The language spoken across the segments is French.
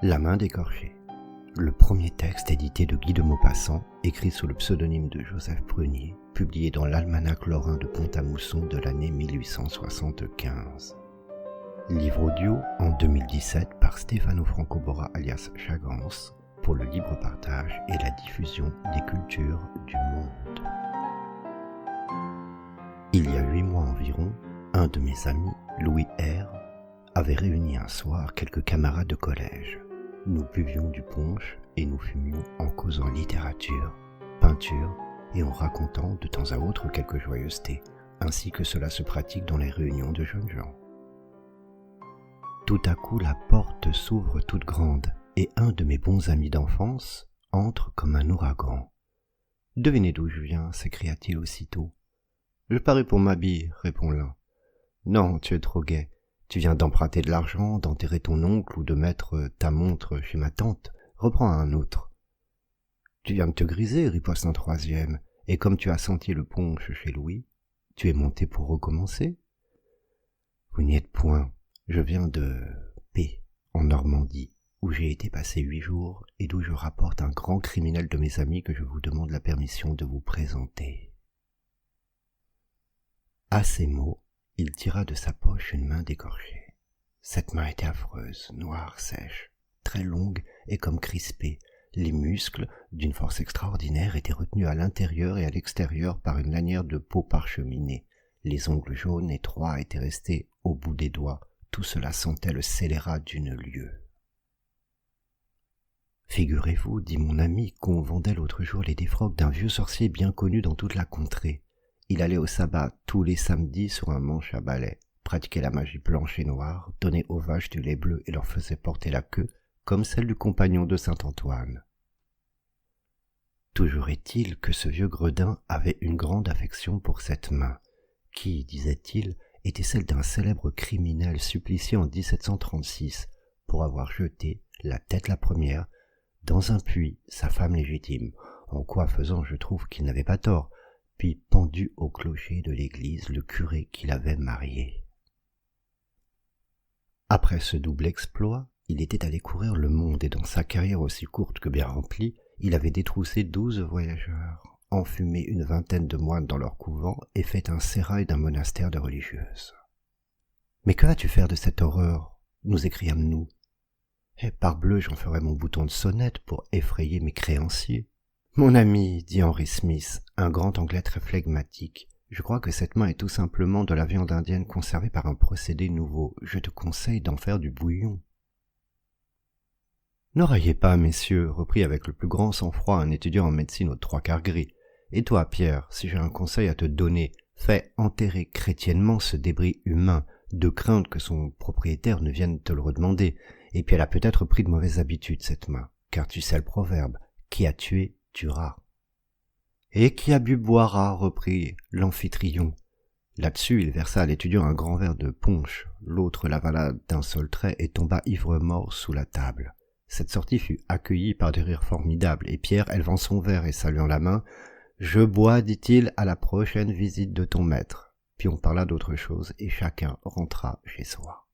La main d'écorché. Le premier texte édité de Guy de Maupassant, écrit sous le pseudonyme de Joseph Prunier, publié dans l'Almanach lorrain de Pont-à-Mousson de l'année 1875. Livre audio en 2017 par Stefano Francobora alias Chagans pour le libre partage et la diffusion des cultures du monde. Il y a 8 mois environ, un de mes amis, Louis R., avait réuni un soir quelques camarades de collège. Nous buvions du punch et nous fumions en causant littérature, peinture et en racontant de temps à autre quelques joyeusetés, ainsi que cela se pratique dans les réunions de jeunes gens. Tout à coup, la porte s'ouvre toute grande et un de mes bons amis d'enfance entre comme un ouragan. « Devinez d'où je viens » s'écria-t-il aussitôt. « Je parie pour ma bille » répond l'un. « Non, tu es trop gai. Tu viens d'emprunter de l'argent, d'enterrer ton oncle ou de mettre ta montre chez ma tante. Reprends un autre. »« Tu viens de te griser » riposte un troisième. « Et comme tu as senti le punch chez Louis, tu es monté pour recommencer ?»« Vous n'y êtes point. Je viens de P, en Normandie, où j'ai été passer 8 jours et d'où je rapporte un grand criminel de mes amis que je vous demande la permission de vous présenter. » À ces mots, il tira de sa poche une main d'écorché. Cette main était affreuse, noire, sèche, très longue et comme crispée. Les muscles, d'une force extraordinaire, étaient retenus à l'intérieur et à l'extérieur par une lanière de peau parcheminée. Les ongles jaunes étroits étaient restés au bout des doigts. Tout cela sentait le scélérat d'une lieue. « Figurez-vous, dit mon ami, qu'on vendait l'autre jour les défroques d'un vieux sorcier bien connu dans toute la contrée. Il allait au sabbat tous les samedis sur un manche à balai, pratiquait la magie blanche et noire, donnait aux vaches du lait bleu et leur faisait porter la queue, comme celle du compagnon de Saint-Antoine. Toujours est-il que ce vieux gredin avait une grande affection pour cette main, qui, disait-il, était celle d'un célèbre criminel supplicié en 1736 pour avoir jeté, la tête la première, dans un puits sa femme légitime, en quoi faisant je trouve qu'il n'avait pas tort, puis pendu au clocher de l'église le curé qui l'avait marié. Après ce double exploit, il était allé courir le monde et dans sa carrière aussi courte que bien remplie, il avait détroussé 12 voyageurs, enfumé une vingtaine de moines dans leur couvent et fait un sérail d'un monastère de religieuses. « Mais que vas-tu faire de cette horreur » nous écriâmes-nous. « Eh, parbleu, j'en ferai mon bouton de sonnette pour effrayer mes créanciers. » « Mon ami, dit Henry Smith, un grand anglais très flegmatique, je crois que cette main est tout simplement de la viande indienne conservée par un procédé nouveau. Je te conseille d'en faire du bouillon. » « Ne raillez pas, messieurs, reprit avec le plus grand sang-froid un étudiant en médecine aux 3/4 gris. Et toi, Pierre, si j'ai un conseil à te donner, fais enterrer chrétiennement ce débris humain, de crainte que son propriétaire ne vienne te le redemander. Et puis elle a peut-être pris de mauvaises habitudes, cette main, car tu sais le proverbe, qui a tué tuera. Et qui a bu boira, reprit l'amphitryon. Là-dessus, il versa à l'étudiant un grand verre de punch. L'autre l'avala d'un seul trait et tomba ivre-mort sous la table. Cette sortie fut accueillie par des rires formidables, et Pierre, élevant son verre et saluant la main, « Je bois, dit-il, à la prochaine visite de ton maître. » Puis on parla d'autre chose, et chacun rentra chez soi.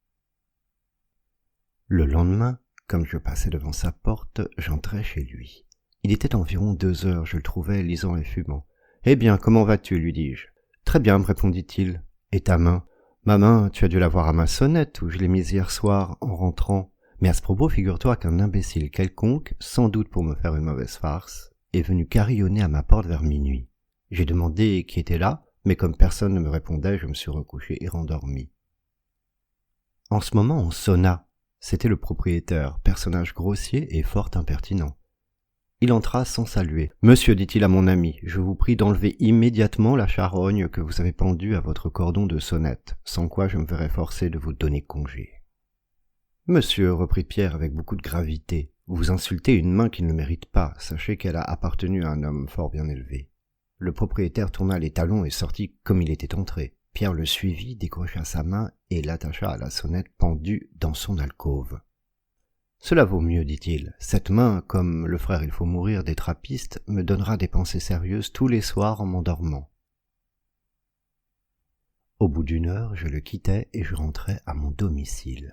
Le lendemain, comme je passais devant sa porte, j'entrai chez lui. Il était environ 2 heures, je le trouvais lisant et fumant. « Eh bien, comment vas-tu » lui dis-je. « Très bien, me répondit-il. Et ta main ?»« Ma main, tu as dû la voir à ma sonnette, où je l'ai mise hier soir, en rentrant. Mais à ce propos, figure-toi qu'un imbécile quelconque, sans doute pour me faire une mauvaise farce, est venu carillonner à ma porte vers minuit. J'ai demandé qui était là, mais comme personne ne me répondait, je me suis recouché et rendormi. En ce moment, on sonna. C'était le propriétaire, personnage grossier et fort impertinent. Il entra sans saluer. « Monsieur, dit-il à mon ami, je vous prie d'enlever immédiatement la charogne que vous avez pendue à votre cordon de sonnette, sans quoi je me verrai forcé de vous donner congé. »« Monsieur, reprit Pierre avec beaucoup de gravité, vous insultez une main qui ne le mérite pas, sachez qu'elle a appartenu à un homme fort bien élevé. » Le propriétaire tourna les talons et sortit comme il était entré. Pierre le suivit, décrocha sa main et l'attacha à la sonnette pendue dans son alcôve. « Cela vaut mieux, dit-il. Cette main, comme le frère il faut mourir des trappistes, me donnera des pensées sérieuses tous les soirs en m'endormant. » Au bout d'1 heure, je le quittai et je rentrai à mon domicile.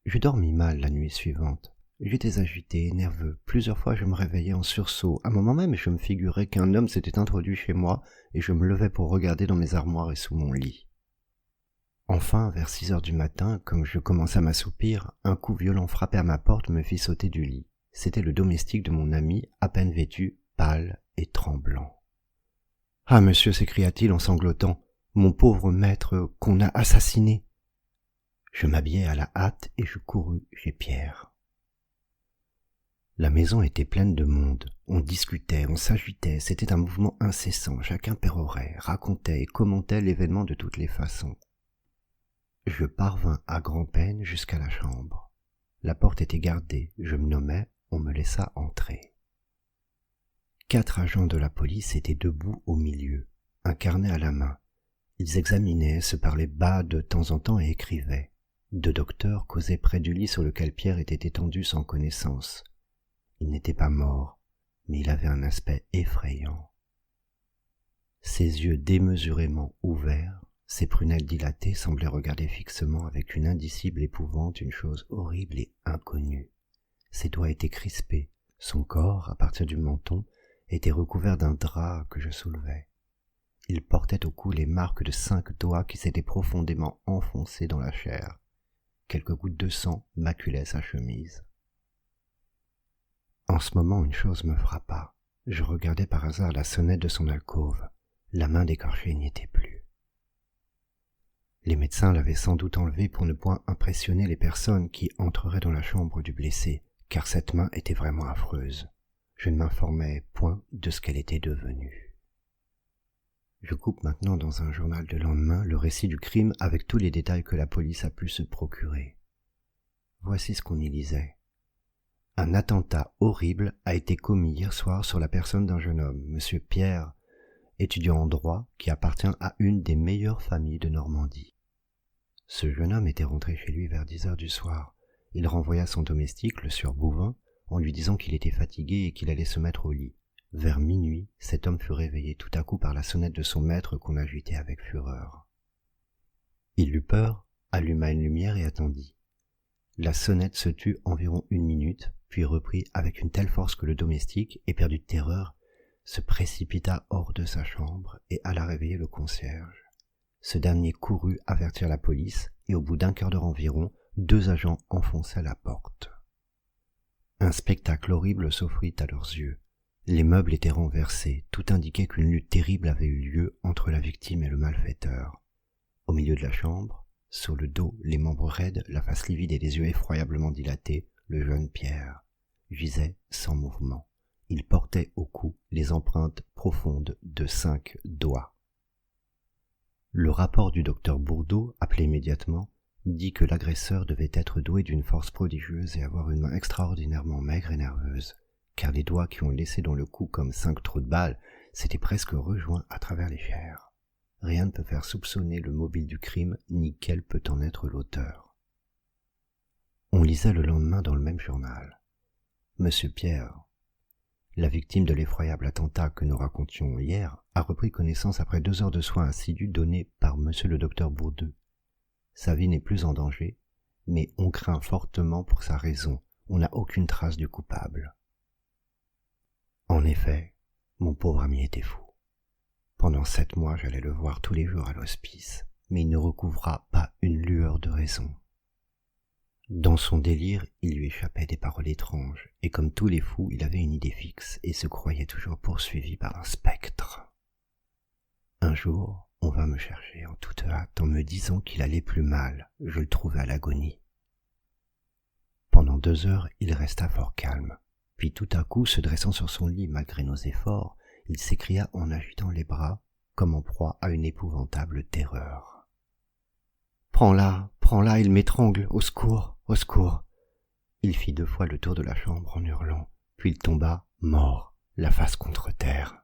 Je dormis mal la nuit suivante. J'étais agité, nerveux. Plusieurs fois je me réveillais en sursaut. À un moment même, je me figurais qu'un homme s'était introduit chez moi et je me levais pour regarder dans mes armoires et sous mon lit. Enfin, vers 6 heures du matin, comme je commençais à m'assoupir, un coup violent frappé à ma porte me fit sauter du lit. C'était le domestique de mon ami, à peine vêtu, pâle et tremblant. « Ah, monsieur !» s'écria-t-il en sanglotant, « mon pauvre maître qu'on a assassiné !» Je m'habillai à la hâte et je courus chez Pierre. La maison était pleine de monde. On discutait, on s'agitait, c'était un mouvement incessant. Chacun pérorait, racontait et commentait l'événement de toutes les façons. Je parvins à grand-peine jusqu'à la chambre. La porte était gardée, je me nommais, on me laissa entrer. 4 agents de la police étaient debout au milieu, un carnet à la main. Ils examinaient, se parlaient bas de temps en temps et écrivaient. 2 docteurs causaient près du lit sur lequel Pierre était étendu sans connaissance. Il n'était pas mort, mais il avait un aspect effrayant. Ses yeux démesurément ouverts, ses prunelles dilatées semblaient regarder fixement avec une indicible épouvante une chose horrible et inconnue. Ses doigts étaient crispés, son corps, à partir du menton, était recouvert d'un drap que je soulevais. Il portait au cou les marques de 5 doigts qui s'étaient profondément enfoncés dans la chair. Quelques gouttes de sang maculaient sa chemise. En ce moment, une chose me frappa. Je regardai par hasard la sonnette de son alcôve. La main d'écorché n'y était plus. Les médecins l'avaient sans doute enlevée pour ne point impressionner les personnes qui entreraient dans la chambre du blessé, car cette main était vraiment affreuse. Je ne m'informais point de ce qu'elle était devenue. Je coupe maintenant dans un journal de lendemain le récit du crime avec tous les détails que la police a pu se procurer. Voici ce qu'on y lisait. Un attentat horrible a été commis hier soir sur la personne d'un jeune homme, M. Pierre, étudiant en droit qui appartient à une des meilleures familles de Normandie. Ce jeune homme était rentré chez lui vers 10 heures du soir. Il renvoya son domestique, le sieur Bouvin, en lui disant qu'il était fatigué et qu'il allait se mettre au lit. Vers minuit, cet homme fut réveillé tout à coup par la sonnette de son maître qu'on agitait avec fureur. Il eut peur, alluma une lumière et attendit. La sonnette se tut environ 1 minute, puis reprit avec une telle force que le domestique, éperdu de terreur, se précipita hors de sa chambre et alla réveiller le concierge. Ce dernier courut avertir la police et au bout d'1 quart d'heure environ, 2 agents enfonçaient la porte. Un spectacle horrible s'offrit à leurs yeux. Les meubles étaient renversés, tout indiquait qu'une lutte terrible avait eu lieu entre la victime et le malfaiteur. Au milieu de la chambre, sur le dos, les membres raides, la face livide et les yeux effroyablement dilatés, le jeune Pierre gisait sans mouvement. Il portait au cou les empreintes profondes de 5 doigts. Le rapport du docteur Bourdeau, appelé immédiatement, dit que l'agresseur devait être doué d'une force prodigieuse et avoir une main extraordinairement maigre et nerveuse, car les doigts qui ont laissé dans le cou comme 5 trous de balles s'étaient presque rejoints à travers les chairs. Rien ne peut faire soupçonner le mobile du crime, ni quel peut en être l'auteur. On lisait le lendemain dans le même journal. Monsieur Pierre, la victime de l'effroyable attentat que nous racontions hier, a repris connaissance après 2 heures de soins assidus donnés par monsieur le docteur Bourdeau. Sa vie n'est plus en danger, mais on craint fortement pour sa raison. On n'a aucune trace du coupable. En effet, mon pauvre ami était fou. Pendant 7 mois, j'allais le voir tous les jours à l'hospice, mais il ne recouvra pas une lueur de raison. Dans son délire, il lui échappait des paroles étranges, et comme tous les fous, il avait une idée fixe et se croyait toujours poursuivi par un spectre. Un jour, on vint me chercher en toute hâte en me disant qu'il allait plus mal. Je le trouvais à l'agonie. Pendant 2 heures, il resta fort calme. Puis tout à coup, se dressant sur son lit malgré nos efforts, il s'écria en agitant les bras, comme en proie à une épouvantable terreur. « Prends-la, il m'étrangle, au secours, au secours !» Il fit 2 fois le tour de la chambre en hurlant, puis il tomba, mort, la face contre terre.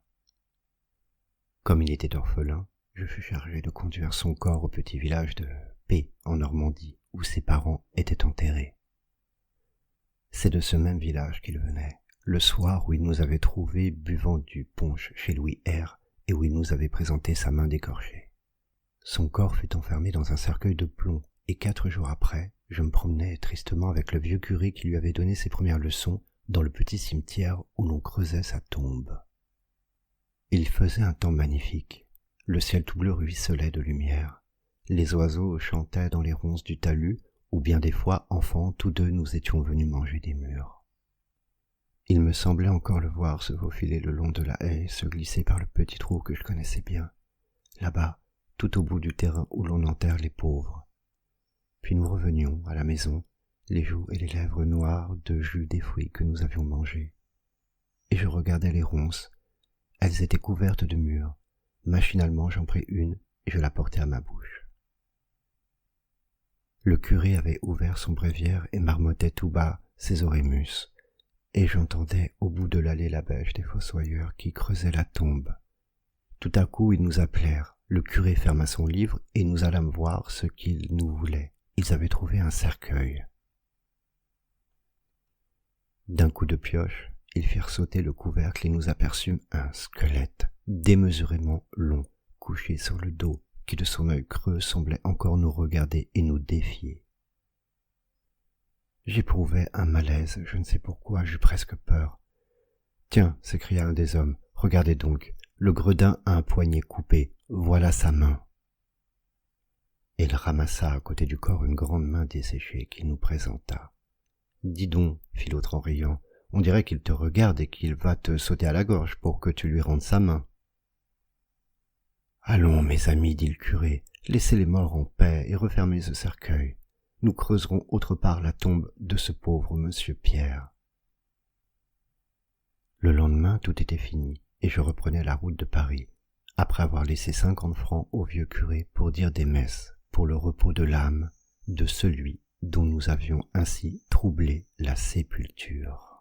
Comme il était orphelin, je fus chargé de conduire son corps au petit village de P, en Normandie, où ses parents étaient enterrés. C'est de ce même village qu'il venait, le soir où il nous avait trouvés buvant du punch chez Louis R et où il nous avait présenté sa main d'écorché. Son corps fut enfermé dans un cercueil de plomb et 4 jours après, je me promenais tristement avec le vieux curé qui lui avait donné ses premières leçons dans le petit cimetière où l'on creusait sa tombe. Il faisait un temps magnifique. Le ciel tout bleu ruisselait de lumière. Les oiseaux chantaient dans les ronces du talus, où bien des fois, enfants, tous deux nous étions venus manger des mûres. Il me semblait encore le voir se faufiler le long de la haie, se glisser par le petit trou que je connaissais bien, là-bas, tout au bout du terrain où l'on enterre les pauvres. Puis nous revenions à la maison, les joues et les lèvres noires de jus des fruits que nous avions mangés. Et je regardais les ronces. Elles étaient couvertes de mûres. Machinalement, j'en pris une et je la portai à ma bouche. Le curé avait ouvert son bréviaire et marmottait tout bas ses orémus, et j'entendais au bout de l'allée la bêche des fossoyeurs qui creusaient la tombe. Tout à coup, ils nous appelèrent. Le curé ferma son livre et nous allâmes voir ce qu'ils nous voulaient. Ils avaient trouvé un cercueil. D'un coup de pioche, ils firent sauter le couvercle et nous aperçûmes un squelette démesurément long, couché sur le dos, qui de son œil creux semblait encore nous regarder et nous défier. J'éprouvais un malaise, je ne sais pourquoi, j'eus presque peur. « Tiens » s'écria un des hommes, « regardez donc, le gredin a un poignet coupé, voilà sa main. » Et il ramassa à côté du corps une grande main desséchée qu'il nous présenta. « Dis donc, fit l'autre en riant, on dirait qu'il te regarde et qu'il va te sauter à la gorge pour que tu lui rendes sa main. »« Allons, mes amis, dit le curé, laissez les morts en paix et refermez ce cercueil. Nous creuserons autre part la tombe de ce pauvre monsieur Pierre. » Le lendemain, tout était fini, et je reprenais la route de Paris, après avoir laissé 50 francs au vieux curé pour dire des messes pour le repos de l'âme de celui dont nous avions ainsi troublé la sépulture.